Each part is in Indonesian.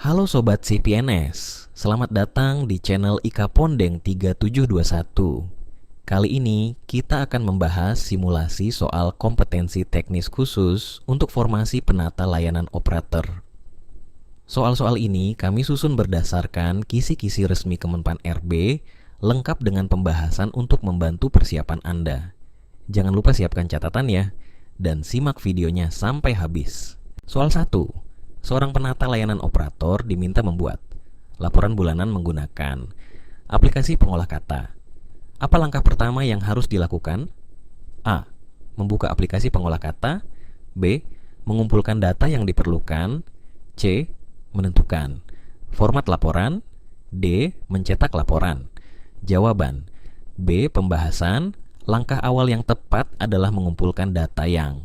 Halo Sobat CPNS, selamat datang di channel IKA Pondeng 3721. Kali ini kita akan membahas simulasi soal kompetensi teknis khusus untuk formasi penata layanan operator. Soal-soal ini kami susun berdasarkan kisi-kisi resmi Kemenpan RB, lengkap dengan pembahasan untuk membantu persiapan Anda. Jangan lupa siapkan catatan ya, dan simak videonya sampai habis. Soal 1. Seorang penata layanan operator diminta membuat laporan bulanan menggunakan aplikasi pengolah kata. Apa langkah pertama yang harus dilakukan? A. Membuka aplikasi pengolah kata. B. Mengumpulkan data yang diperlukan. C. Menentukan format laporan. D. Mencetak laporan. Jawaban B. Pembahasan. Langkah awal yang tepat adalah mengumpulkan data yang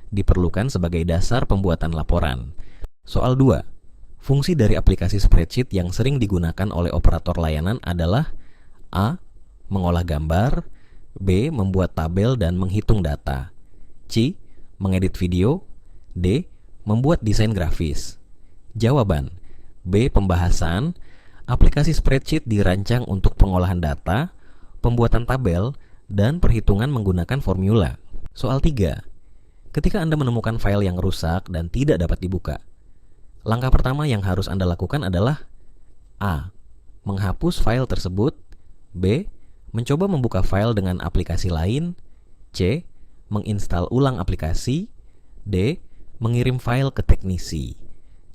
diperlukan sebagai dasar pembuatan laporan. Soal 2. Fungsi dari aplikasi spreadsheet yang sering digunakan oleh operator layanan adalah A. Mengolah gambar. B. Membuat tabel dan menghitung data. C. Mengedit video. D. Membuat desain grafis. Jawaban B. Pembahasan. Aplikasi spreadsheet dirancang untuk pengolahan data, pembuatan tabel, dan perhitungan menggunakan formula. Soal 3. Ketika Anda menemukan file yang rusak dan tidak dapat dibuka, langkah pertama yang harus Anda lakukan adalah A. Menghapus file tersebut. B. Mencoba membuka file dengan aplikasi lain. C. Menginstal ulang aplikasi. D. Mengirim file ke teknisi.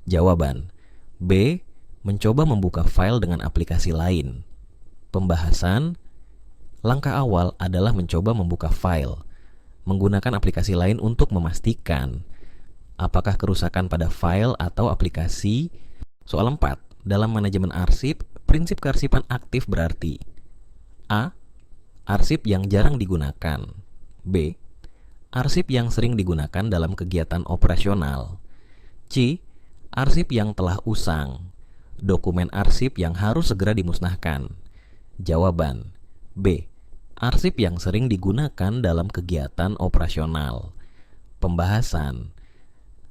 Jawaban B. Mencoba membuka file dengan aplikasi lain. Pembahasan. Langkah awal adalah mencoba membuka file menggunakan aplikasi lain untuk memastikan apakah kerusakan pada file atau aplikasi. Soal 4. Dalam manajemen arsip, prinsip kearsipan aktif berarti A. Arsip yang jarang digunakan. B. Arsip yang sering digunakan dalam kegiatan operasional. C. Arsip yang telah usang. Dokumen arsip yang harus segera dimusnahkan. Jawaban B. Arsip yang sering digunakan dalam kegiatan operasional. Pembahasan.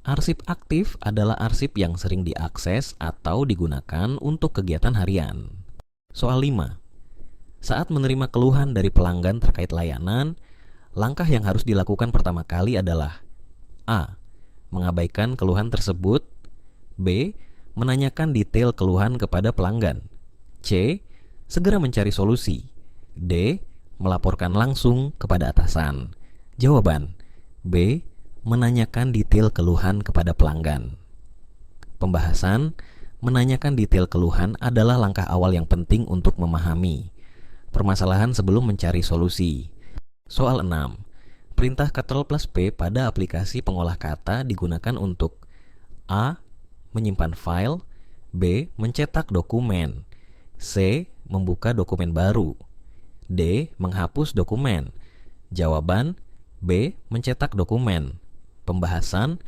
Arsip aktif adalah arsip yang sering diakses atau digunakan untuk kegiatan harian. Soal 5. Saat menerima keluhan dari pelanggan terkait layanan, langkah yang harus dilakukan pertama kali adalah A. Mengabaikan keluhan tersebut. B. Menanyakan detail keluhan kepada pelanggan. C. Segera mencari solusi. D. Melaporkan langsung kepada atasan. Jawaban B. Menanyakan detail keluhan kepada pelanggan. Pembahasan. Menanyakan detail keluhan adalah langkah awal yang penting untuk memahami permasalahan sebelum mencari solusi. Soal 6. Perintah Ctrl+P pada aplikasi pengolah kata digunakan untuk A. Menyimpan file. B. Mencetak dokumen. C. Membuka dokumen baru. D. Menghapus dokumen. Jawaban B. Mencetak dokumen. Pembahasan.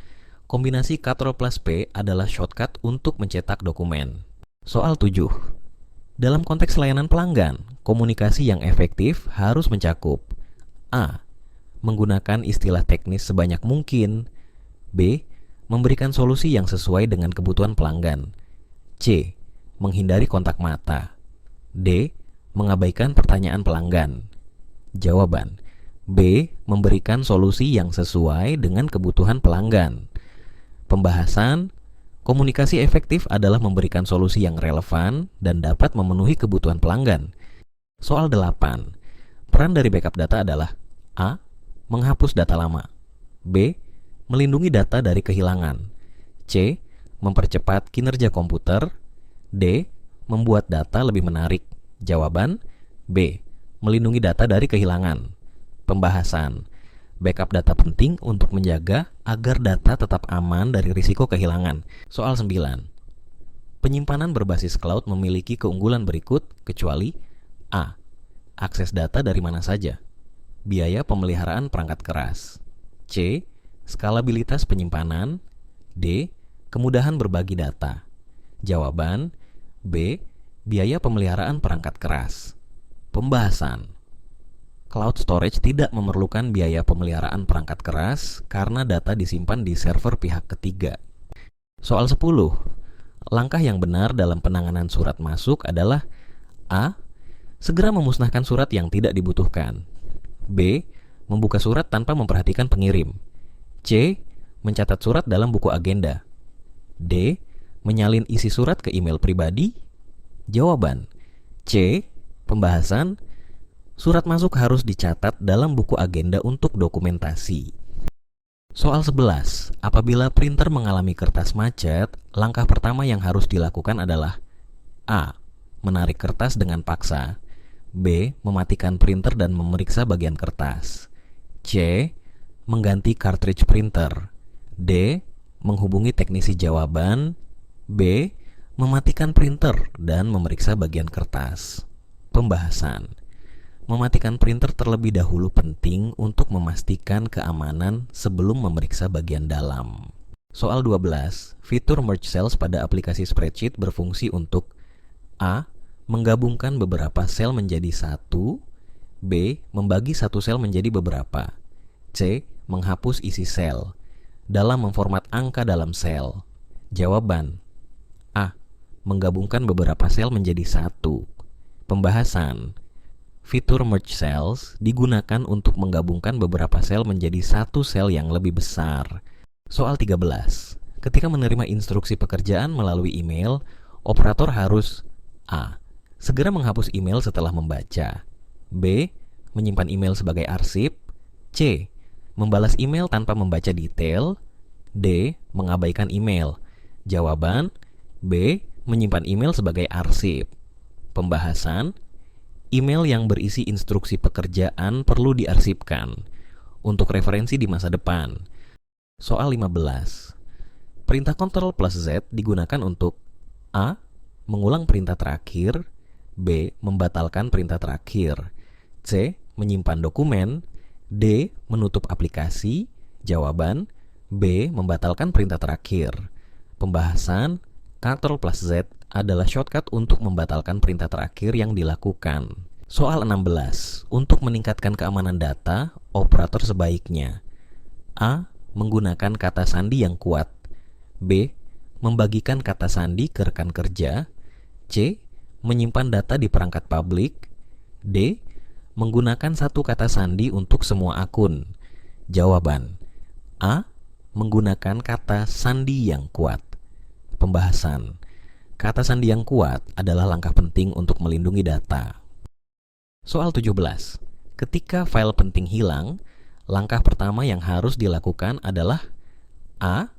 Kombinasi Ctrl+P adalah shortcut untuk mencetak dokumen. Soal 7. Dalam konteks layanan pelanggan, komunikasi yang efektif harus mencakup A. Menggunakan istilah teknis sebanyak mungkin. B. Memberikan solusi yang sesuai dengan kebutuhan pelanggan. C. Menghindari kontak mata. D. Mengabaikan pertanyaan pelanggan. Jawaban B. Memberikan solusi yang sesuai dengan kebutuhan pelanggan. Pembahasan. Komunikasi efektif adalah memberikan solusi yang relevan dan dapat memenuhi kebutuhan pelanggan. Soal 8. Peran dari backup data adalah A. Menghapus data lama. B. Melindungi data dari kehilangan. C. Mempercepat kinerja komputer. D. Membuat data lebih menarik. Jawaban B. Melindungi data dari kehilangan. Pembahasan. Backup data penting untuk menjaga agar data tetap aman dari risiko kehilangan. Soal 9. Penyimpanan berbasis cloud memiliki keunggulan berikut kecuali A. Akses data dari mana saja. Biaya pemeliharaan perangkat keras. C. Skalabilitas penyimpanan. D. Kemudahan berbagi data. Jawaban B. Biaya pemeliharaan perangkat keras. Pembahasan. Cloud storage tidak memerlukan biaya pemeliharaan perangkat keras karena data disimpan di server pihak ketiga. Soal 10. Langkah yang benar dalam penanganan surat masuk adalah A. Segera memusnahkan surat yang tidak dibutuhkan. B. Membuka surat tanpa memperhatikan pengirim. C. Mencatat surat dalam buku agenda. D. Menyalin isi surat ke email pribadi. Jawaban C. Pembahasan. Surat masuk harus dicatat dalam buku agenda untuk dokumentasi. Soal 11. Apabila printer mengalami kertas macet, langkah pertama yang harus dilakukan adalah A. Menarik kertas dengan paksa. B. Mematikan printer dan memeriksa bagian kertas. C. Mengganti cartridge printer. D. Menghubungi teknisi jawaban. B. Mematikan printer dan memeriksa bagian kertas. Pembahasan. Mematikan printer terlebih dahulu penting untuk memastikan keamanan sebelum memeriksa bagian dalam. Soal 12. Fitur merge cells pada aplikasi spreadsheet berfungsi untuk A. Menggabungkan beberapa sel menjadi satu. B. Membagi satu sel menjadi beberapa. C. Menghapus isi sel. Dalam memformat angka dalam sel. Jawaban A. Menggabungkan beberapa sel menjadi satu. Pembahasan. Fitur merge cells digunakan untuk menggabungkan beberapa sel menjadi satu sel yang lebih besar. Soal 13. Ketika menerima instruksi pekerjaan melalui email, operator harus A. Segera menghapus email setelah membaca. B. Menyimpan email sebagai arsip. C. Membalas email tanpa membaca detail. D. Mengabaikan email. Jawaban B. Menyimpan email sebagai arsip. Pembahasan. Email yang berisi instruksi pekerjaan perlu diarsipkan untuk referensi di masa depan. Soal 15. Perintah Ctrl plus Z digunakan untuk A. Mengulang perintah terakhir. B. Membatalkan perintah terakhir. C. Menyimpan dokumen. D. Menutup aplikasi. Jawaban B. Membatalkan perintah terakhir. Pembahasan. Ctrl plus Z adalah shortcut untuk membatalkan perintah terakhir yang dilakukan. Soal 16. Untuk meningkatkan keamanan data, operator sebaiknya A. Menggunakan kata sandi yang kuat. B. Membagikan kata sandi ke rekan kerja. C. Menyimpan data di perangkat publik. D. Menggunakan satu kata sandi untuk semua akun. Jawaban A. Menggunakan kata sandi yang kuat. Pembahasan. Kata sandi yang kuat adalah langkah penting untuk melindungi data. Soal 17. Ketika file penting hilang, langkah pertama yang harus dilakukan adalah A.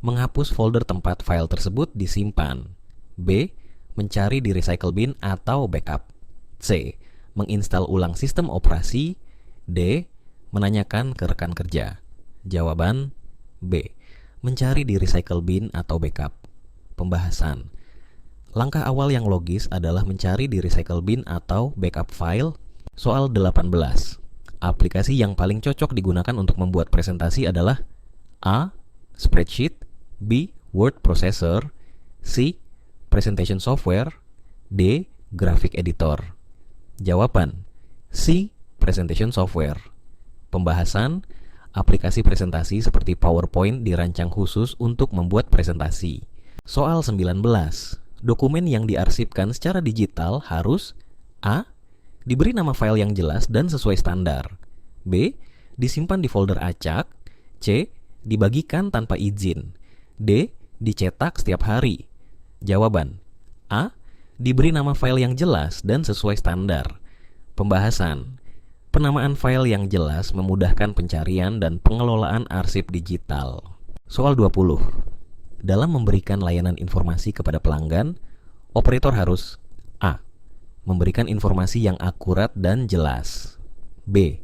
Menghapus folder tempat file tersebut disimpan. B. Mencari di recycle bin atau backup. C. Menginstal ulang sistem operasi. D. Menanyakan ke rekan kerja. Jawaban B. Mencari di recycle bin atau backup. Pembahasan. Langkah awal yang logis adalah mencari di recycle bin atau backup file. Soal 18. Aplikasi yang paling cocok digunakan untuk membuat presentasi adalah A. Spreadsheet. B. Word Processor. C. Presentation Software. D. Graphic Editor. Jawaban C. Presentation Software. Pembahasan. Aplikasi presentasi seperti PowerPoint dirancang khusus untuk membuat presentasi. Soal 19. Dokumen yang diarsipkan secara digital harus A. Diberi nama file yang jelas dan sesuai standar. B. Disimpan di folder acak. C. Dibagikan tanpa izin. D. Dicetak setiap hari. Jawaban A. Diberi nama file yang jelas dan sesuai standar. Pembahasan. Penamaan file yang jelas memudahkan pencarian dan pengelolaan arsip digital. Soal 20. Dalam memberikan layanan informasi kepada pelanggan, operator harus A. Memberikan informasi yang akurat dan jelas. B.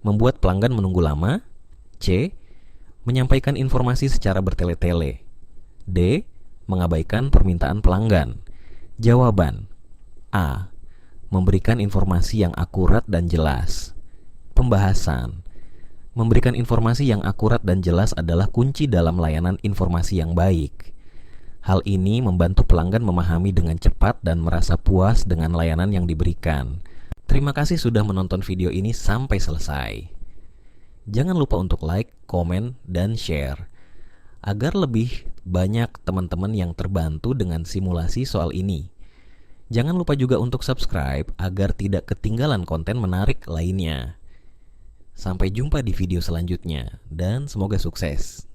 Membuat pelanggan menunggu lama. C. Menyampaikan informasi secara bertele-tele. D. Mengabaikan permintaan pelanggan. Jawaban A. Memberikan informasi yang akurat dan jelas. Pembahasan. Memberikan informasi yang akurat dan jelas adalah kunci dalam layanan informasi yang baik. Hal ini membantu pelanggan memahami dengan cepat dan merasa puas dengan layanan yang diberikan. Terima kasih sudah menonton video ini sampai selesai. Jangan lupa untuk like, komen, dan share agar lebih banyak teman-teman yang terbantu dengan simulasi soal ini. Jangan lupa juga untuk subscribe agar tidak ketinggalan konten menarik lainnya. Sampai jumpa di video selanjutnya dan semoga sukses.